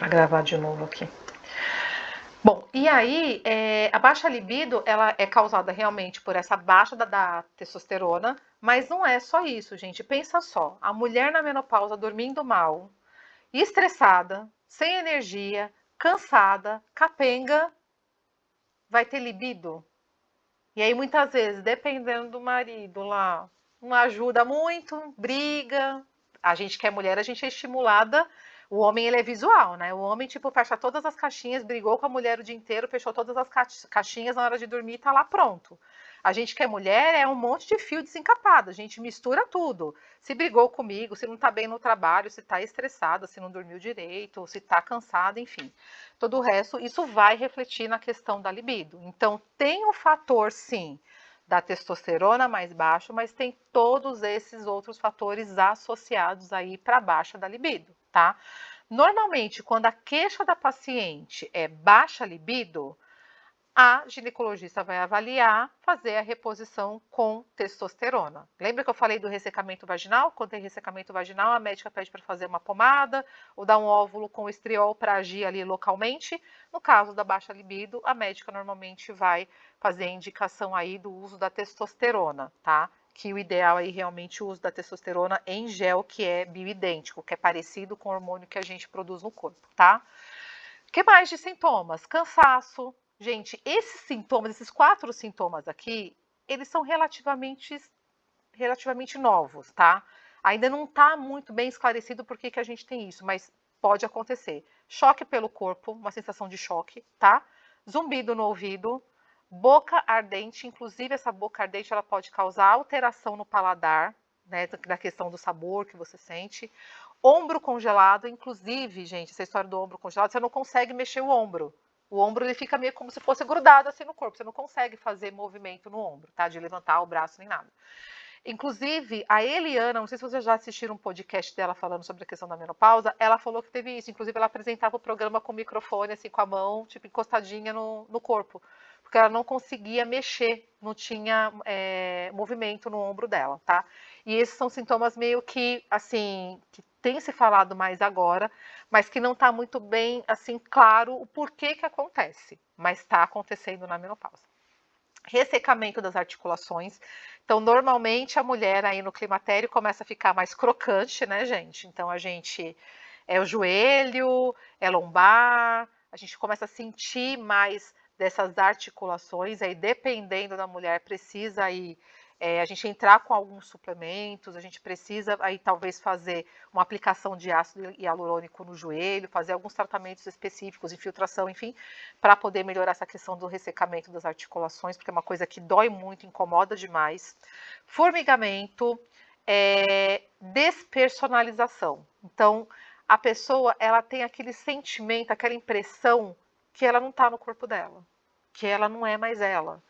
para gravar de novo aqui. Bom, e aí, a baixa libido, ela é causada realmente por essa baixa da testosterona, mas não é só isso, gente. Pensa só, a mulher na menopausa dormindo mal, estressada, sem energia, cansada, capenga, vai ter libido? E aí, muitas vezes, dependendo do marido lá, não ajuda muito, briga. A gente que é mulher, a gente é estimulada. O homem, ele é visual, né? O homem, tipo, fecha todas as caixinhas, brigou com a mulher o dia inteiro, fechou todas as caixinhas na hora de dormir e tá lá pronto. A gente que é mulher é um monte de fio desencapado, a gente mistura tudo. Se brigou comigo, se não tá bem no trabalho, se tá estressada, se não dormiu direito, se tá cansada, enfim. Todo o resto, isso vai refletir na questão da libido. Então, tem o fator, sim, da testosterona mais baixo, mas tem todos esses outros fatores associados aí para baixa da libido, tá? Normalmente, quando a queixa da paciente é baixa libido, a ginecologista vai avaliar, fazer a reposição com testosterona. Lembra que eu falei do ressecamento vaginal? Quando tem ressecamento vaginal, a médica pede para fazer uma pomada ou dar um óvulo com estriol para agir ali localmente. No caso da baixa libido, a médica normalmente vai fazer a indicação aí do uso da testosterona, tá? Que o ideal aí realmente o uso da testosterona em gel, que é bioidêntico, que é parecido com o hormônio que a gente produz no corpo, tá? O que mais de sintomas? Cansaço. Gente, esses sintomas, esses 4 sintomas aqui, eles são relativamente novos, tá? Ainda não está muito bem esclarecido por que a gente tem isso, mas pode acontecer. Choque pelo corpo, uma sensação de choque, tá? Zumbido no ouvido, boca ardente, inclusive essa boca ardente ela pode causar alteração no paladar, né, da questão do sabor que você sente. Ombro congelado, inclusive, gente, essa história do ombro congelado, você não consegue mexer o ombro. O ombro ele fica meio como se fosse grudado assim no corpo, você não consegue fazer movimento no ombro, tá? De levantar o braço nem nada. Inclusive, a Eliana, não sei se vocês já assistiram um podcast dela falando sobre a questão da menopausa, ela falou que teve isso. Inclusive, ela apresentava o programa com o microfone, assim, com a mão, tipo, encostadinha no corpo. Porque ela não conseguia mexer, não tinha movimento no ombro dela, tá? E esses são sintomas meio que, assim, que tem se falado mais agora, mas que não está muito bem, assim, claro o porquê que acontece. Mas está acontecendo na menopausa. Ressecamento das articulações. Então, normalmente, a mulher aí no climatério começa a ficar mais crocante, né, gente? Então, a gente é o joelho, é lombar, a gente começa a sentir mais dessas articulações, aí dependendo da mulher, precisa aí a gente entrar com alguns suplementos, a gente precisa aí talvez fazer uma aplicação de ácido hialurônico no joelho, fazer alguns tratamentos específicos, infiltração, enfim, para poder melhorar essa questão do ressecamento das articulações, porque é uma coisa que dói muito, incomoda demais. Formigamento, despersonalização. Então, a pessoa ela tem aquele sentimento, aquela impressão que ela não está no corpo dela, que ela não é mais ela.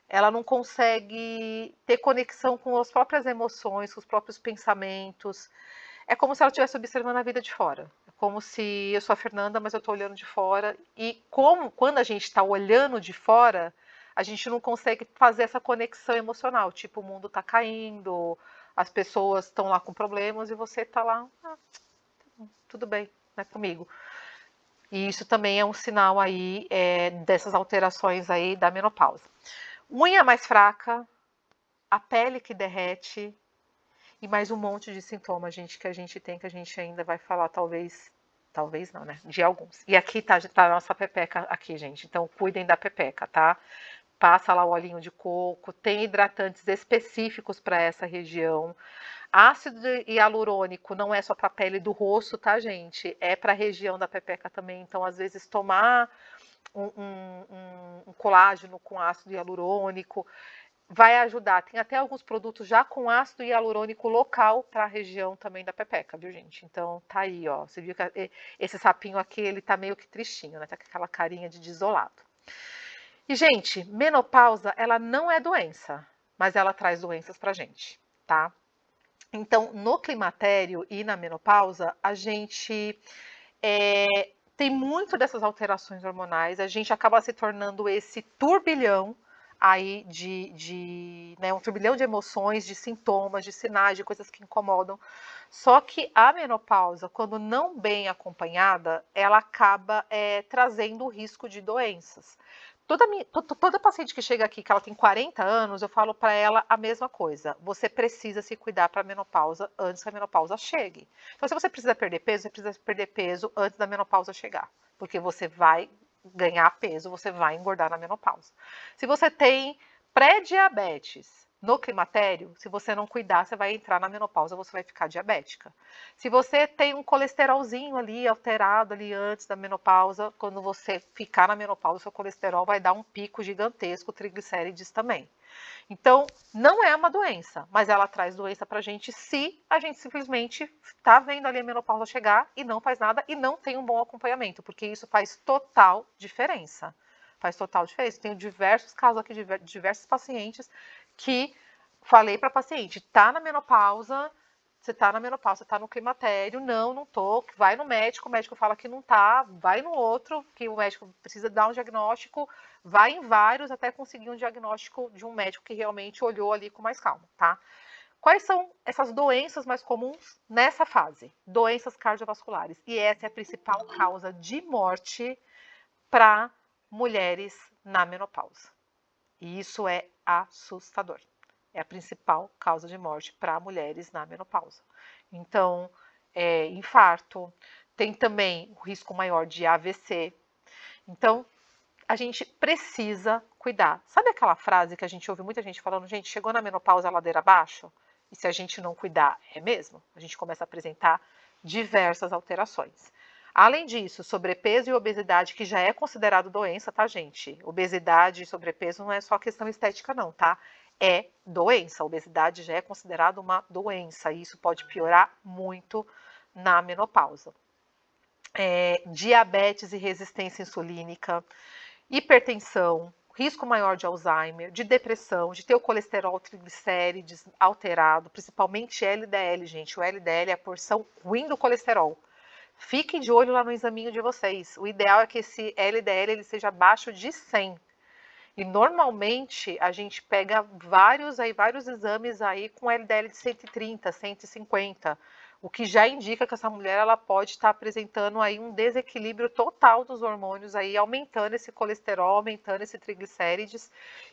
Ela não consegue ter conexão com as próprias emoções, com os próprios pensamentos. É como se ela estivesse observando a vida de fora. É como se eu sou a Fernanda, mas eu estou olhando de fora. E como quando a gente está olhando de fora, a gente não consegue fazer essa conexão emocional. Tipo, o mundo está caindo, as pessoas estão lá com problemas e você está lá, tudo bem, não é comigo. E isso também é um sinal aí dessas alterações aí da menopausa. Unha mais fraca, a pele que derrete e mais um monte de sintomas, gente, que a gente tem, que a gente ainda vai falar, talvez não, né? De alguns. E aqui tá a nossa pepeca aqui, gente. Então, cuidem da pepeca, tá? Passa lá o olhinho de coco, tem hidratantes específicos para essa região. Ácido hialurônico não é só para a pele do rosto, tá, gente? É para a região da pepeca também. Então, às vezes, tomar um colágeno com ácido hialurônico vai ajudar. Tem até alguns produtos já com ácido hialurônico local para a região também da pepeca, viu, gente? Então, tá aí, ó. Você viu que esse sapinho aqui, ele tá meio que tristinho, né? Tá com aquela carinha de desolado. E, gente, menopausa, ela não é doença, mas ela traz doenças pra gente, tá? Então, no climatério e na menopausa, a gente tem muito dessas alterações hormonais, a gente acaba se tornando esse turbilhão aí né, um turbilhão de emoções, de sintomas, de sinais, de coisas que incomodam. Só que a menopausa, quando não bem acompanhada, ela acaba trazendo o risco de doenças. Toda paciente que chega aqui, que ela tem 40 anos, eu falo para ela a mesma coisa. Você precisa se cuidar para a menopausa antes que a menopausa chegue. Então, se você precisa perder peso, você precisa perder peso antes da menopausa chegar. Porque você vai ganhar peso, você vai engordar na menopausa. Se você tem pré-diabetes no climatério, se você não cuidar, você vai entrar na menopausa, você vai ficar diabética. Se você tem um colesterolzinho ali alterado ali antes da menopausa, quando você ficar na menopausa, seu colesterol vai dar um pico gigantesco, triglicérides também. Então, não é uma doença, mas ela traz doença pra gente se a gente simplesmente tá vendo ali a menopausa chegar e não faz nada e não tem um bom acompanhamento, porque isso faz total diferença. Faz total diferença. Tenho diversos casos aqui de diversos pacientes que falei para paciente, tá na menopausa, você tá na menopausa, você tá no climatério, não tô, vai no médico, o médico fala que não tá, vai no outro, que o médico precisa dar um diagnóstico, vai em vários até conseguir um diagnóstico de um médico que realmente olhou ali com mais calma, tá? Quais são essas doenças mais comuns nessa fase? Doenças cardiovasculares. E essa é a principal causa de morte para mulheres na menopausa. E isso é assustador. É a principal causa de morte para mulheres na menopausa. Então, infarto, tem também o risco maior de AVC. Então, a gente precisa cuidar. Sabe aquela frase que a gente ouve muita gente falando, gente, chegou na menopausa, a ladeira abaixo? E se a gente não cuidar, é mesmo? A gente começa a apresentar diversas alterações. Além disso, sobrepeso e obesidade, que já é considerado doença, tá, gente? Obesidade e sobrepeso não é só questão estética, não, tá? É doença. A obesidade já é considerada uma doença e isso pode piorar muito na menopausa. Diabetes e resistência insulínica, hipertensão, risco maior de Alzheimer, de depressão, de ter o colesterol triglicérides alterado, principalmente LDL, gente. O LDL é a porção ruim do colesterol. Fiquem de olho lá no examinho de vocês. O ideal é que esse LDL ele seja abaixo de 100. E normalmente a gente pega vários exames aí com LDL de 130, 150, o que já indica que essa mulher ela pode estar apresentando aí um desequilíbrio total dos hormônios aí, aumentando esse colesterol, aumentando esse triglicérides.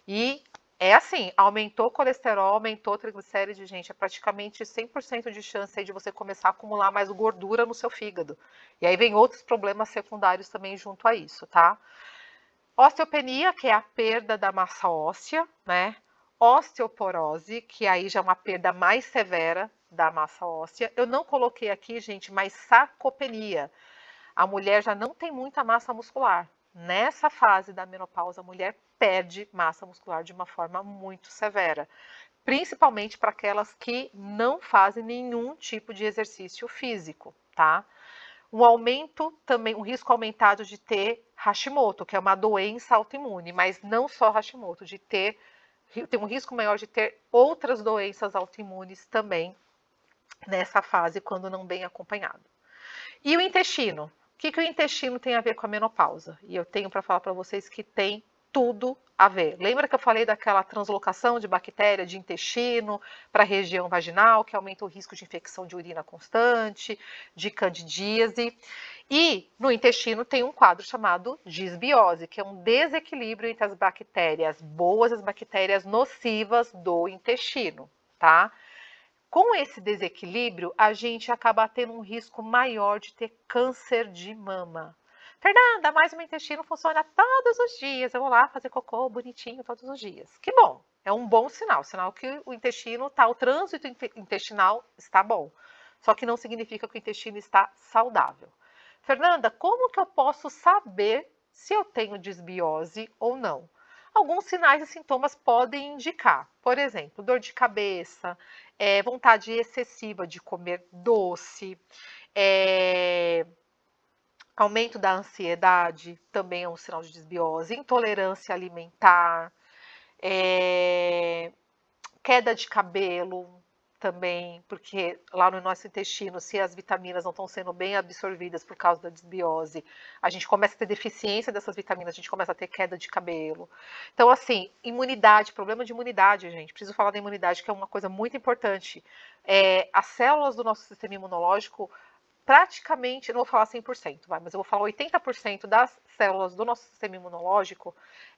E é assim, aumentou o colesterol, aumentou o triglicérides, gente, é praticamente 100% de chance aí de você começar a acumular mais gordura no seu fígado. E aí vem outros problemas secundários também junto a isso, tá? Osteopenia, que é a perda da massa óssea, né? Osteoporose, que aí já é uma perda mais severa da massa óssea. Eu não coloquei aqui, gente, mas sarcopenia. A mulher já não tem muita massa muscular. Nessa fase da menopausa, a mulher perde massa muscular de uma forma muito severa, principalmente para aquelas que não fazem nenhum tipo de exercício físico, tá? Um risco aumentado de ter Hashimoto, que é uma doença autoimune, mas não só Hashimoto, tem um risco maior de ter outras doenças autoimunes também nessa fase, quando não bem acompanhado. E o intestino? O que o intestino tem a ver com a menopausa? E eu tenho para falar para vocês que tem tudo a ver. Lembra que eu falei daquela translocação de bactéria de intestino para a região vaginal, que aumenta o risco de infecção de urina constante, de candidíase? E no intestino tem um quadro chamado disbiose, que é um desequilíbrio entre as bactérias boas e as bactérias nocivas do intestino, tá? Com esse desequilíbrio, a gente acaba tendo um risco maior de ter câncer de mama. Fernanda, mas o meu intestino funciona todos os dias. Eu vou lá fazer cocô bonitinho todos os dias. Que bom, é um bom sinal que o intestino tá, o trânsito intestinal está bom. Só que não significa que o intestino está saudável. Fernanda, como que eu posso saber se eu tenho disbiose ou não? Alguns sinais e sintomas podem indicar, por exemplo, dor de cabeça, vontade excessiva de comer doce, aumento da ansiedade, também é um sinal de desbiose, intolerância alimentar, queda de cabelo, também, porque lá no nosso intestino, se as vitaminas não estão sendo bem absorvidas por causa da desbiose, a gente começa a ter deficiência dessas vitaminas, a gente começa a ter queda de cabelo. Então, assim, imunidade, problema de imunidade, gente. Preciso falar da imunidade, que é uma coisa muito importante. As células do nosso sistema imunológico, praticamente, não vou falar 100%, mas eu vou falar 80% das células do nosso sistema imunológico,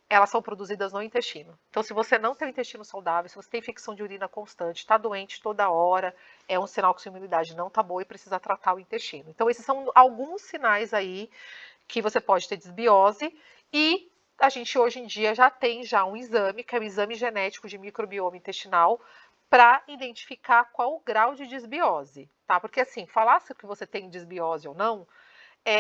elas são produzidas no intestino. Então, se você não tem o intestino saudável, se você tem infecção de urina constante, está doente toda hora, é um sinal que sua imunidade não está boa e precisa tratar o intestino. Então, esses são alguns sinais aí que você pode ter desbiose, e a gente hoje em dia já tem um exame, que é o exame genético de microbioma intestinal, para identificar qual o grau de desbiose, tá? Porque assim, falar se que você tem desbiose ou não,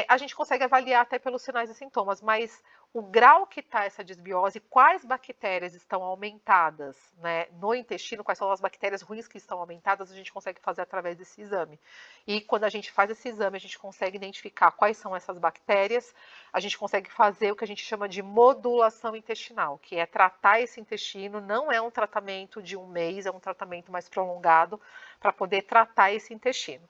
a gente consegue avaliar até pelos sinais e sintomas, mas o grau que está essa desbiose, quais bactérias estão aumentadas, né, no intestino, quais são as bactérias ruins que estão aumentadas, a gente consegue fazer através desse exame. E quando a gente faz esse exame, a gente consegue identificar quais são essas bactérias, a gente consegue fazer o que a gente chama de modulação intestinal, que é tratar esse intestino, não é um tratamento de um mês, é um tratamento mais prolongado para poder tratar esse intestino.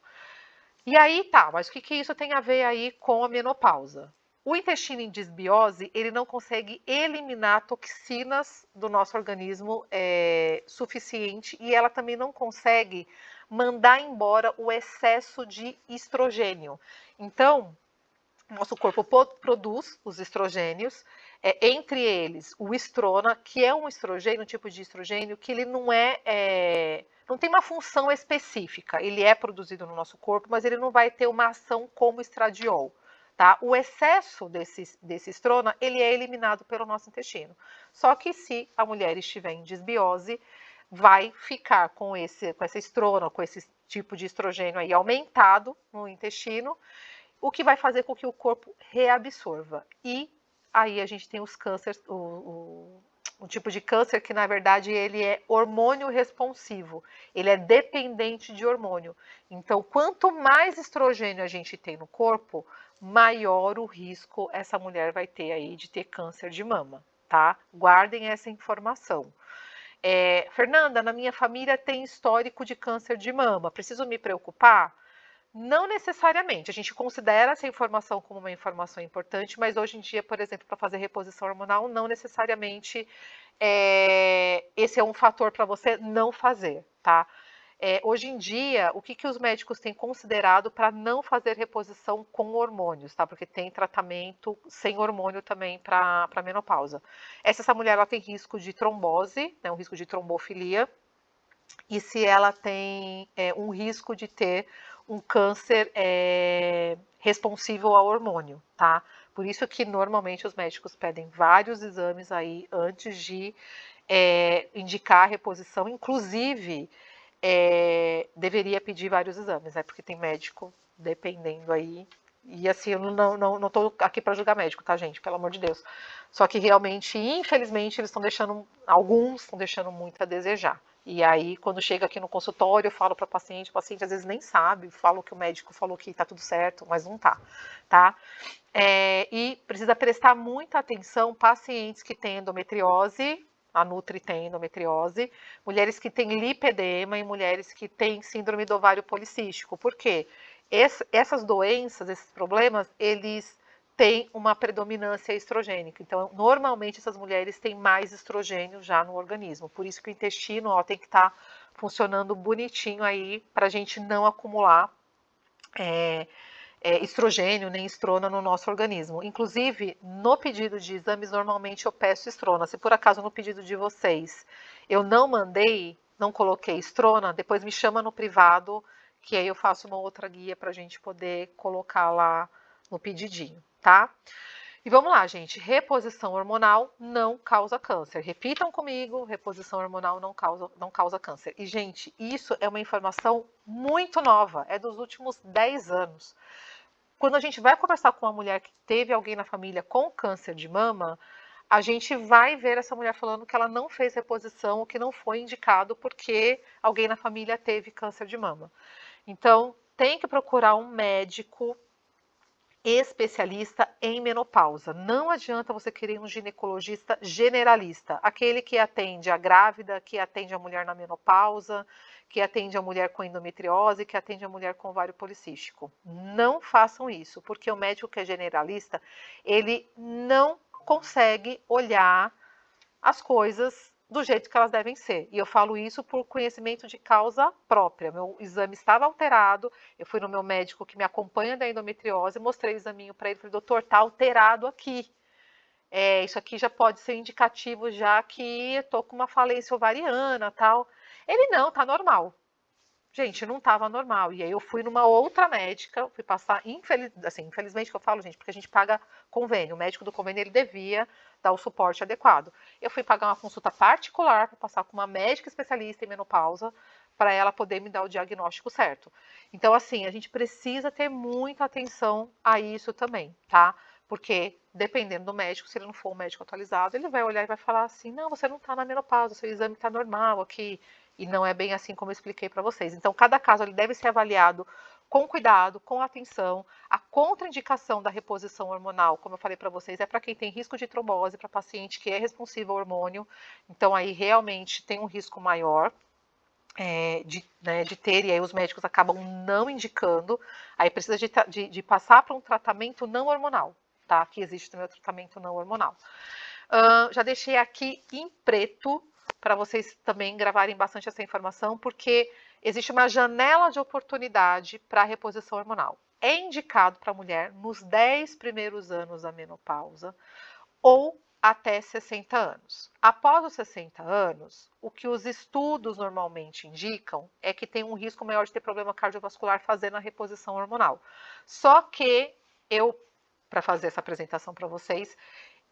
E aí tá, mas o que isso tem a ver aí com a menopausa? O intestino em desbiose, ele não consegue eliminar toxinas do nosso organismo suficiente, e ela também não consegue mandar embora o excesso de estrogênio. Então, nosso corpo produz os estrogênios, entre eles o estrona, que é um estrogênio, um tipo de estrogênio que ele não tem uma função específica. Ele é produzido no nosso corpo, mas ele não vai ter uma ação como estradiol. Tá? O excesso desse estrona, ele é eliminado pelo nosso intestino. Só que se a mulher estiver em desbiose, vai ficar com essa estrona, com esse tipo de estrogênio aí aumentado no intestino, o que vai fazer com que o corpo reabsorva. E aí a gente tem os cânceres, um tipo de câncer que, na verdade, ele é hormônio responsivo, ele é dependente de hormônio. Então, quanto mais estrogênio a gente tem no corpo, maior o risco essa mulher vai ter aí de ter câncer de mama, tá? Guardem essa informação. Fernanda, na minha família tem histórico de câncer de mama, preciso me preocupar? Não necessariamente. A gente considera essa informação como uma informação importante, mas hoje em dia, por exemplo, para fazer reposição hormonal, não necessariamente esse é um fator para você não fazer, tá? Hoje em dia, o que os médicos têm considerado para não fazer reposição com hormônios, tá? Porque tem tratamento sem hormônio também para menopausa. Essa mulher ela tem risco de trombose, né, um risco de trombofilia, e se ela tem um risco de ter um câncer responsível ao hormônio, tá? Por isso que normalmente os médicos pedem vários exames aí antes de indicar a reposição, inclusive deveria pedir vários exames, né? Porque tem médico dependendo aí. E assim, eu não tô aqui para julgar médico, tá, gente? Pelo amor de Deus. Só que realmente, infelizmente, alguns estão deixando muito a desejar. E aí, quando chega aqui no consultório, eu falo para o paciente às vezes nem sabe, falo que o médico falou que tá tudo certo, mas não tá, tá? E precisa prestar muita atenção pacientes que têm endometriose, a Nutri tem endometriose, mulheres que têm lipedema e mulheres que têm síndrome do ovário policístico. Por quê? Essas doenças, esses problemas, eles têm uma predominância estrogênica. Então, normalmente, essas mulheres têm mais estrogênio já no organismo. Por isso que o intestino tem que estar funcionando bonitinho aí para a gente não acumular estrogênio nem estrona no nosso organismo. Inclusive, no pedido de exames, normalmente eu peço estrona. Se por acaso no pedido de vocês eu não mandei, não coloquei estrona, depois me chama no privado, que aí eu faço uma outra guia para a gente poder colocar lá no pedidinho, tá? E vamos lá, gente. Reposição hormonal não causa câncer. Repitam comigo, reposição hormonal não causa câncer. E, gente, isso é uma informação muito nova, é dos últimos 10 anos. Quando a gente vai conversar com uma mulher que teve alguém na família com câncer de mama, a gente vai ver essa mulher falando que ela não fez reposição, o que não foi indicado porque alguém na família teve câncer de mama. Então, tem que procurar um médico especialista em menopausa. Não adianta você querer um ginecologista generalista, aquele que atende a grávida, que atende a mulher na menopausa, que atende a mulher com endometriose, que atende a mulher com ovário policístico. Não façam isso, porque o médico que é generalista, ele não consegue olhar as coisas do jeito que elas devem ser. E eu falo isso por conhecimento de causa própria. Meu exame estava alterado, eu fui no meu médico que me acompanha da endometriose, mostrei o examinho para ele, falei, doutor, tá alterado aqui. Isso aqui já pode ser indicativo já que eu tô com uma falência ovariana, tal. Ele não, tá normal. Gente, não estava normal. E aí eu fui numa outra médica, fui passar, infelizmente que eu falo, gente, porque a gente paga convênio. O médico do convênio, ele devia dar o suporte adequado. Eu fui pagar uma consulta particular para passar com uma médica especialista em menopausa, para ela poder me dar o diagnóstico certo. Então, assim, a gente precisa ter muita atenção a isso também, tá? Porque, dependendo do médico, se ele não for um médico atualizado, ele vai olhar e vai falar assim, não, você não está na menopausa, seu exame está normal aqui. E não é bem assim como eu expliquei para vocês. Então, cada caso ele deve ser avaliado com cuidado, com atenção. A contraindicação da reposição hormonal, como eu falei para vocês, é para quem tem risco de trombose, para paciente que é responsivo ao hormônio. Então, aí realmente tem um risco maior de ter, e aí os médicos acabam não indicando. Aí precisa de passar para um tratamento não hormonal, tá? Que existe também o tratamento não hormonal. Já deixei aqui em preto para vocês também gravarem bastante essa informação, porque existe uma janela de oportunidade para a reposição hormonal. É indicado para a mulher nos 10 primeiros anos da menopausa ou até 60 anos. Após os 60 anos, o que os estudos normalmente indicam é que tem um risco maior de ter problema cardiovascular fazendo a reposição hormonal. Só que eu, para fazer essa apresentação para vocês,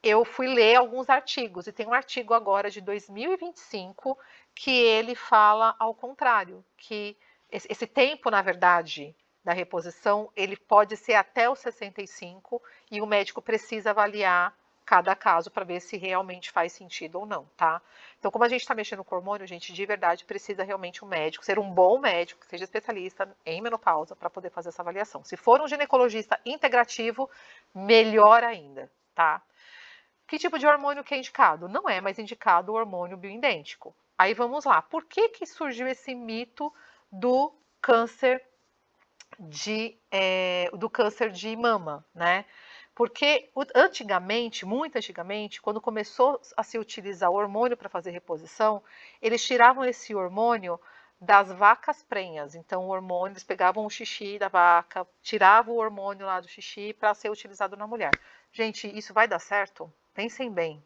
eu fui ler alguns artigos, e tem um artigo agora de 2025 que ele fala ao contrário, que esse tempo, na verdade, da reposição, ele pode ser até os 65 e o médico precisa avaliar cada caso para ver se realmente faz sentido ou não, tá? Então, como a gente está mexendo com hormônio, gente, de verdade precisa realmente um médico, ser um bom médico, que seja especialista em menopausa para poder fazer essa avaliação. Se for um ginecologista integrativo, melhor ainda, tá? Que tipo de hormônio que é indicado? Não é mais indicado o hormônio bioidêntico. Aí vamos lá. Por que surgiu esse mito do câncer de mama, né? Porque antigamente, muito antigamente, quando começou a se utilizar o hormônio para fazer reposição, eles tiravam esse hormônio das vacas prenhas. Então, o hormônio, eles pegavam o xixi da vaca, tiravam o hormônio lá do xixi para ser utilizado na mulher. Gente, isso vai dar certo? Pensem bem.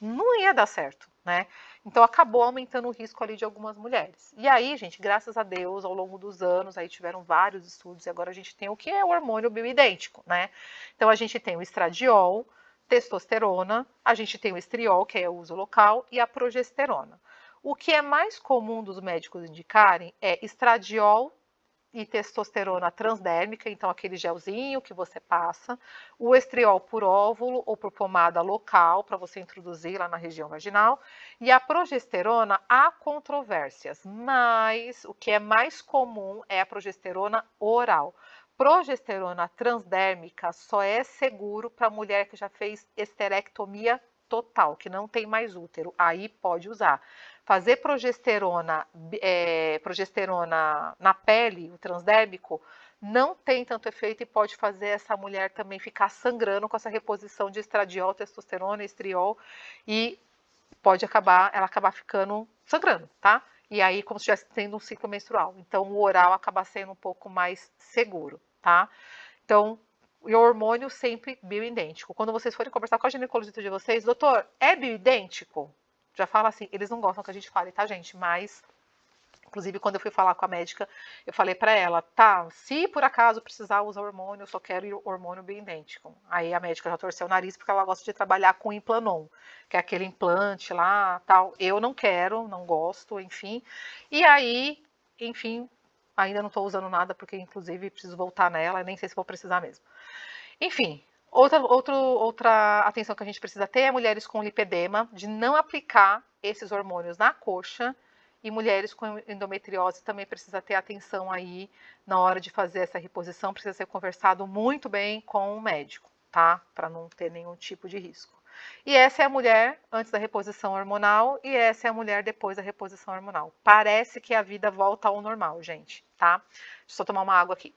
Não ia dar certo, né? Então acabou aumentando o risco ali de algumas mulheres. E aí, gente, graças a Deus, ao longo dos anos, aí tiveram vários estudos, e agora a gente tem o que é o hormônio bioidêntico, né? Então a gente tem o estradiol, testosterona, a gente tem o estriol, que é o uso local, e a progesterona. O que é mais comum dos médicos indicarem é estradiol e testosterona transdérmica, então aquele gelzinho que você passa, o estriol por óvulo ou por pomada local para você introduzir lá na região vaginal, e a progesterona há controvérsias, mas o que é mais comum é a progesterona oral. Progesterona transdérmica só é seguro para mulher que já fez esterectomia total, que não tem mais útero, aí pode usar. Fazer progesterona na pele, o transdérmico, não tem tanto efeito e pode fazer essa mulher também ficar sangrando com essa reposição de estradiol, testosterona, estriol, e pode ela acabar ficando sangrando, tá? E aí, como se estivesse tendo um ciclo menstrual. Então, o oral acaba sendo um pouco mais seguro, tá? Então, o hormônio sempre bioidêntico. Quando vocês forem conversar com a ginecologista de vocês, doutor, é bioidêntico? Já fala assim, eles não gostam que a gente fale, tá, gente? Mas, inclusive, quando eu fui falar com a médica, eu falei pra ela, tá, se por acaso precisar usar hormônio, eu só quero hormônio bioidêntico. Aí a médica já torceu o nariz porque ela gosta de trabalhar com Implanon, que é aquele implante lá, tal. Eu não quero, não gosto, enfim. E aí, enfim, ainda não tô usando nada porque, inclusive, preciso voltar nela, nem sei se vou precisar mesmo. Enfim, outra atenção que a gente precisa ter é mulheres com lipedema, de não aplicar esses hormônios na coxa, e mulheres com endometriose também precisa ter atenção aí na hora de fazer essa reposição, precisa ser conversado muito bem com o médico, tá? Para não ter nenhum tipo de risco. E essa é a mulher antes da reposição hormonal e essa é a mulher depois da reposição hormonal. Parece que a vida volta ao normal, gente, tá? Deixa eu tomar uma água aqui.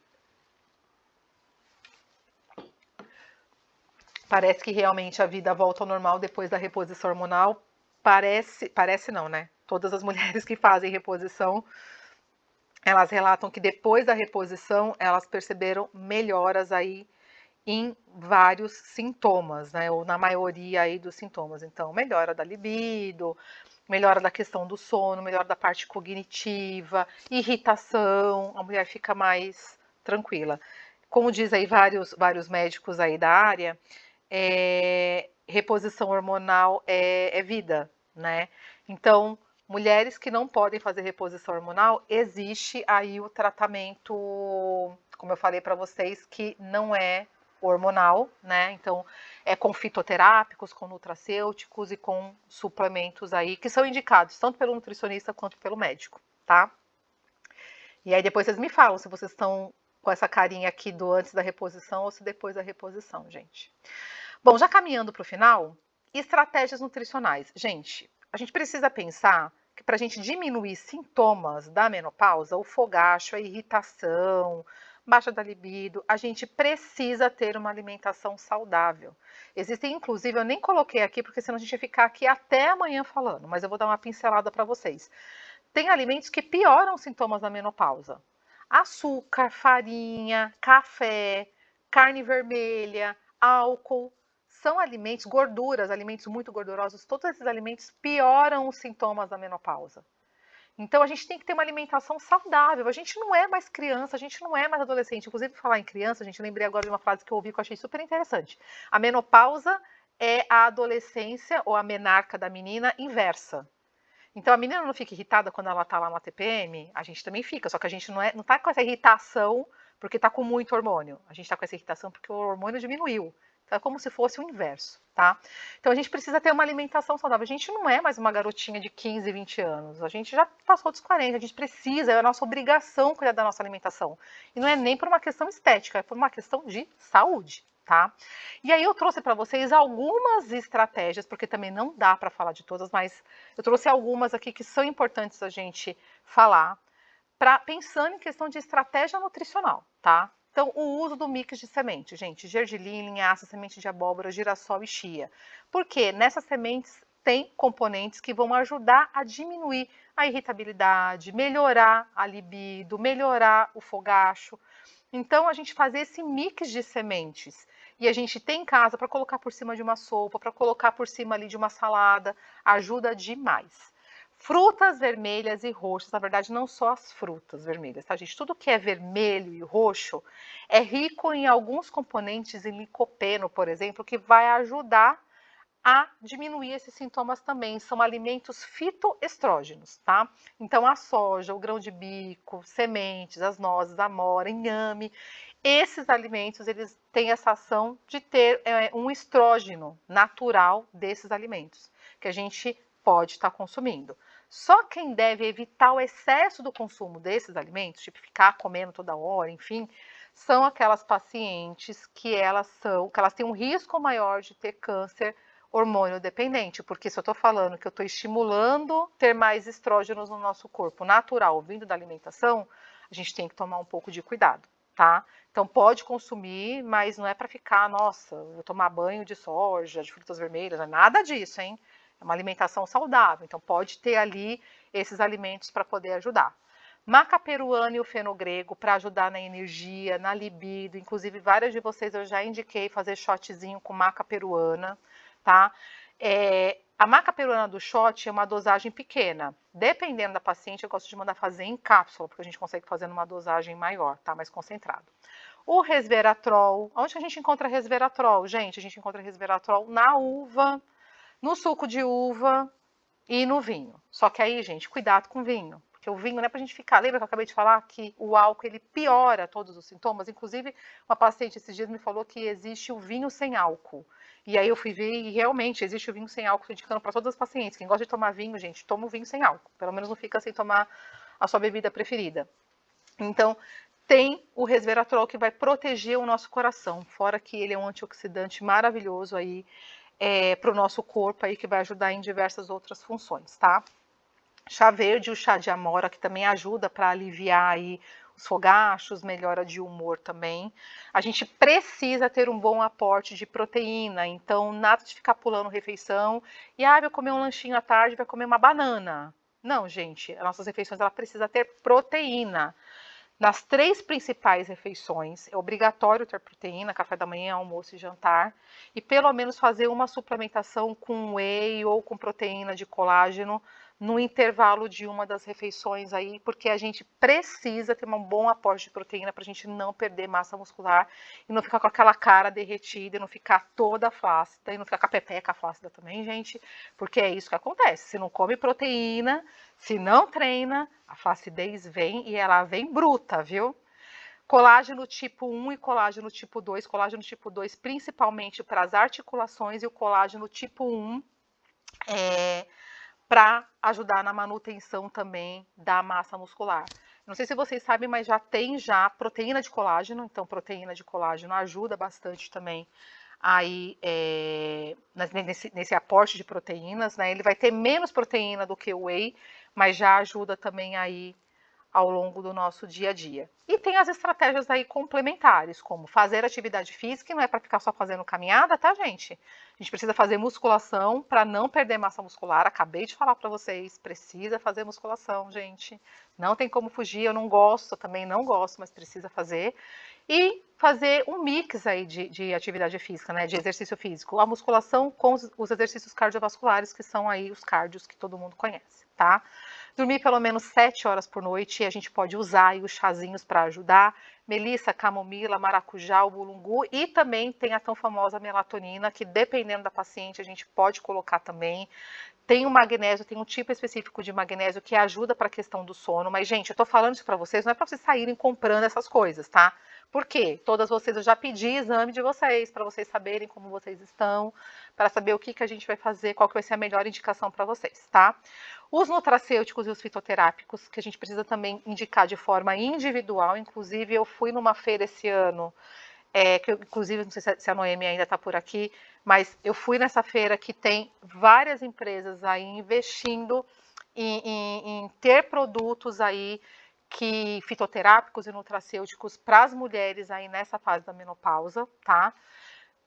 Parece que realmente a vida volta ao normal depois da reposição hormonal. Parece não, né? Todas as mulheres que fazem reposição, elas relatam que depois da reposição, elas perceberam melhoras aí em vários sintomas, né? Ou na maioria aí dos sintomas. Então, melhora da libido, melhora da questão do sono, melhora da parte cognitiva, irritação, a mulher fica mais tranquila. Como diz aí vários médicos aí da área, reposição hormonal é vida, né? Então, mulheres que não podem fazer reposição hormonal, existe aí o tratamento, como eu falei para vocês, que não é hormonal, né? Então, é com fitoterápicos, com nutracêuticos e com suplementos aí, que são indicados tanto pelo nutricionista quanto pelo médico, tá? E aí depois vocês me falam se vocês estão com essa carinha aqui do antes da reposição ou se depois da reposição, gente. Bom, já caminhando para o final, estratégias nutricionais. Gente, a gente precisa pensar que para a gente diminuir sintomas da menopausa, o fogacho, a irritação, baixa da libido, a gente precisa ter uma alimentação saudável. Existem, inclusive, eu nem coloquei aqui, porque senão a gente ia ficar aqui até amanhã falando, mas eu vou dar uma pincelada para vocês. Tem alimentos que pioram os sintomas da menopausa. Açúcar, farinha, café, carne vermelha, álcool, são alimentos, gorduras, alimentos muito gordurosos, todos esses alimentos pioram os sintomas da menopausa. Então a gente tem que ter uma alimentação saudável. A gente não é mais criança, a gente não é mais adolescente. Inclusive, falar em criança, a gente lembrei agora de uma frase que eu ouvi que eu achei super interessante. A menopausa é a adolescência ou a menarca da menina inversa. Então a menina não fica irritada quando ela tá lá no TPM, a gente também fica, só que a gente não tá com essa irritação porque tá com muito hormônio. A gente tá com essa irritação porque o hormônio diminuiu. Então é como se fosse o inverso, tá? Então a gente precisa ter uma alimentação saudável. A gente não é mais uma garotinha de 15, 20 anos. A gente já passou dos 40, a gente precisa, é a nossa obrigação cuidar da nossa alimentação. E não é nem por uma questão estética, é por uma questão de saúde. Tá? E aí eu trouxe para vocês algumas estratégias, porque também não dá para falar de todas, mas eu trouxe algumas aqui que são importantes a gente falar, pensando em questão de estratégia nutricional, tá? Então, o uso do mix de sementes, gente, gergelim, linhaça, semente de abóbora, girassol e chia. Porque nessas sementes tem componentes que vão ajudar a diminuir a irritabilidade, melhorar a libido, melhorar o fogacho. Então, a gente fazer esse mix de sementes e a gente tem em casa para colocar por cima de uma sopa, para colocar por cima ali de uma salada, ajuda demais. Frutas vermelhas e roxas, na verdade, não só as frutas vermelhas, tá, gente? Tudo que é vermelho e roxo é rico em alguns componentes, em licopeno, por exemplo, que vai ajudar a diminuir esses sintomas também. São alimentos fitoestrógenos, tá? Então, a soja, o grão de bico, sementes, as nozes, a amora, inhame, esses alimentos, eles têm essa ação de ter um estrógeno natural desses alimentos, que a gente pode estar consumindo. Só quem deve evitar o excesso do consumo desses alimentos, tipo ficar comendo toda hora, enfim, são aquelas pacientes que elas têm um risco maior de ter câncer hormônio dependente, porque se eu estou falando que eu estou estimulando ter mais estrógenos no nosso corpo natural, vindo da alimentação, a gente tem que tomar um pouco de cuidado, tá? Então pode consumir, mas não é para ficar, nossa, vou tomar banho de soja, de frutas vermelhas, não é nada disso, hein? É uma alimentação saudável, então pode ter ali esses alimentos para poder ajudar. Maca peruana e o fenogrego para ajudar na energia, na libido, inclusive várias de vocês eu já indiquei fazer shotzinho com maca peruana, tá? A maca peruana do shot é uma dosagem pequena. Dependendo da paciente, eu gosto de mandar fazer em cápsula, porque a gente consegue fazer numa dosagem maior, tá? Mais concentrado. O resveratrol, onde que a gente encontra resveratrol? Gente, a gente encontra resveratrol na uva, no suco de uva e no vinho. Só que aí, gente, cuidado com o vinho. Porque o vinho não é pra gente ficar. Lembra que eu acabei de falar que o álcool ele piora todos os sintomas? Inclusive, uma paciente esses dias me falou que existe o vinho sem álcool. E aí eu fui ver e realmente existe o vinho sem álcool, indicando para todas as pacientes. Quem gosta de tomar vinho, gente, toma o vinho sem álcool. Pelo menos não fica sem tomar a sua bebida preferida. Então, tem o resveratrol que vai proteger o nosso coração. Fora que ele é um antioxidante maravilhoso aí. para o nosso corpo aí, que vai ajudar em diversas outras funções, tá? Chá verde e o chá de amora, que também ajuda para aliviar aí os fogachos, melhora de humor também. A gente precisa ter um bom aporte de proteína, então nada de ficar pulando refeição e vai comer um lanchinho à tarde, vai comer uma banana. Não, gente, as nossas refeições ela precisa ter proteína. Nas 3 principais refeições, é obrigatório ter proteína, café da manhã, almoço e jantar, e pelo menos fazer uma suplementação com whey ou com proteína de colágeno no intervalo de uma das refeições aí, porque a gente precisa ter um bom aporte de proteína para a gente não perder massa muscular e não ficar com aquela cara derretida, e não ficar toda flácida, e não ficar com a pepeca flácida também, gente, porque é isso que acontece. Se não come proteína, se não treina, a flacidez vem e ela vem bruta, viu? Colágeno tipo 1 e colágeno tipo 2. Colágeno tipo 2 principalmente para as articulações e o colágeno tipo 1 para ajudar na manutenção também da massa muscular. Não sei se vocês sabem, mas já tem proteína de colágeno, então proteína de colágeno ajuda bastante também aí nesse aporte de proteínas, né? Ele vai ter menos proteína do que o whey, mas já ajuda também aí ao longo do nosso dia a dia. E tem as estratégias aí complementares, como fazer atividade física, e não é para ficar só fazendo caminhada, tá, gente? A gente precisa fazer musculação para não perder massa muscular. Acabei de falar para vocês, precisa fazer musculação, gente. Não tem como fugir, eu não gosto, também não gosto, mas precisa fazer. E fazer um mix aí de atividade física, né, de exercício físico. A musculação com os exercícios cardiovasculares, que são aí os cardios que todo mundo conhece, tá? Dormir pelo menos 7 horas por noite, e a gente pode usar aí os chazinhos para ajudar. Melissa, camomila, maracujá, o bulungu, e também tem a tão famosa melatonina, que dependendo da paciente a gente pode colocar também. Tem o magnésio, tem um tipo específico de magnésio que ajuda para a questão do sono, mas gente, eu tô falando isso para vocês, não é para vocês saírem comprando essas coisas, tá? Por quê? Todas vocês, eu já pedi exame de vocês, para vocês saberem como vocês estão, para saber o que a gente vai fazer, qual que vai ser a melhor indicação para vocês, tá? Os nutracêuticos e os fitoterápicos, que a gente precisa também indicar de forma individual, inclusive eu fui numa feira esse ano, que eu, inclusive, não sei se a Noemi ainda está por aqui, mas eu fui nessa feira que tem várias empresas aí investindo em ter produtos aí que fitoterápicos e nutracêuticos para as mulheres aí nessa fase da menopausa, tá?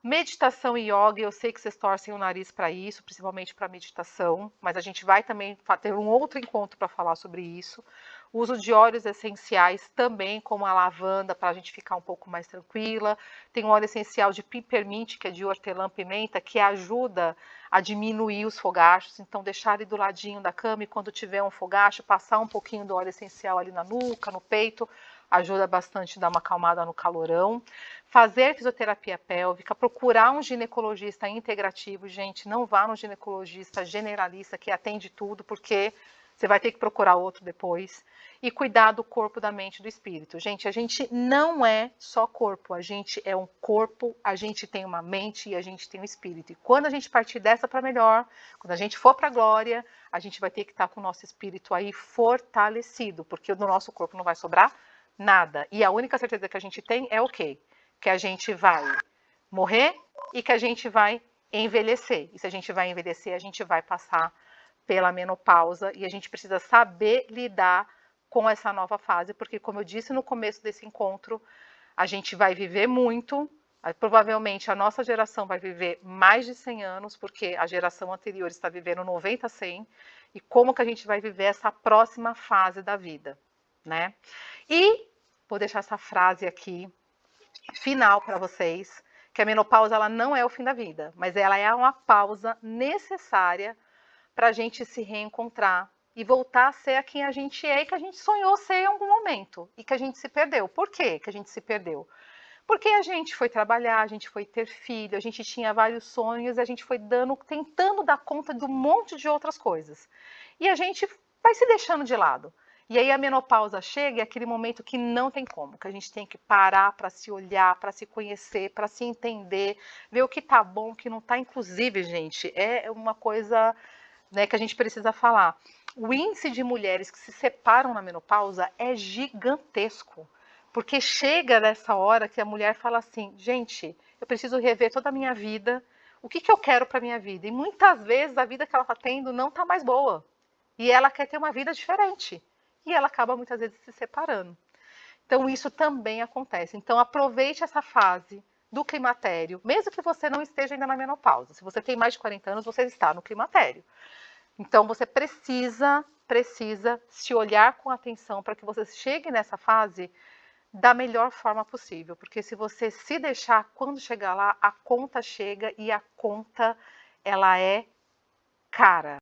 Meditação e yoga, eu sei que vocês torcem o nariz para isso, principalmente para meditação, mas a gente vai também ter um outro encontro para falar sobre isso. O uso de óleos essenciais também, como a lavanda, para a gente ficar um pouco mais tranquila. Tem um óleo essencial de peppermint, que é de hortelã-pimenta, que ajuda a diminuir os fogachos. Então, deixar ele do ladinho da cama e quando tiver um fogacho, passar um pouquinho do óleo essencial ali na nuca, no peito, ajuda bastante a dar uma acalmada no calorão. Fazer fisioterapia pélvica, procurar um ginecologista integrativo, gente, não vá no ginecologista generalista que atende tudo, porque você vai ter que procurar outro depois. E cuidar do corpo, da mente e do espírito. Gente, a gente não é só corpo, a gente é um corpo, a gente tem uma mente e a gente tem um espírito. E quando a gente partir dessa para melhor, quando a gente for para a glória, a gente vai ter que estar com o nosso espírito aí fortalecido, porque do nosso corpo não vai sobrar nada. E a única certeza que a gente tem é o quê? Que a gente vai morrer e que a gente vai envelhecer. E se a gente vai envelhecer, a gente vai passar pela menopausa e a gente precisa saber lidar com essa nova fase, porque como eu disse no começo desse encontro, a gente vai viver muito, provavelmente a nossa geração vai viver mais de 100 anos, porque a geração anterior está vivendo 90 a 100, e como que a gente vai viver essa próxima fase da vida, né? E vou deixar essa frase aqui final para vocês, que a menopausa ela não é o fim da vida, mas ela é uma pausa necessária para a gente se reencontrar e voltar a ser a quem a gente é e que a gente sonhou ser em algum momento e que a gente se perdeu. Por quê que a gente se perdeu? Porque a gente foi trabalhar, a gente foi ter filho, a gente tinha vários sonhos, a gente foi tentando dar conta de um monte de outras coisas. E a gente vai se deixando de lado. E aí a menopausa chega e é aquele momento que não tem como, que a gente tem que parar para se olhar, para se conhecer, para se entender, ver o que tá bom, o que não tá. Inclusive, gente, é uma coisa, né, que a gente precisa falar. O índice de mulheres que se separam na menopausa é gigantesco. Porque chega nessa hora que a mulher fala assim, gente, eu preciso rever toda a minha vida, O que que eu quero para minha vida? E muitas vezes a vida que ela está tendo não está mais boa. E ela quer ter uma vida diferente. E ela acaba muitas vezes se separando. Então isso também acontece. Então aproveite essa fase do climatério, mesmo que você não esteja ainda na menopausa. Se você tem mais de 40 anos, você está no climatério. Então você precisa se olhar com atenção para que você chegue nessa fase da melhor forma possível, porque se você se deixar, quando chegar lá, a conta chega e a conta ela é cara.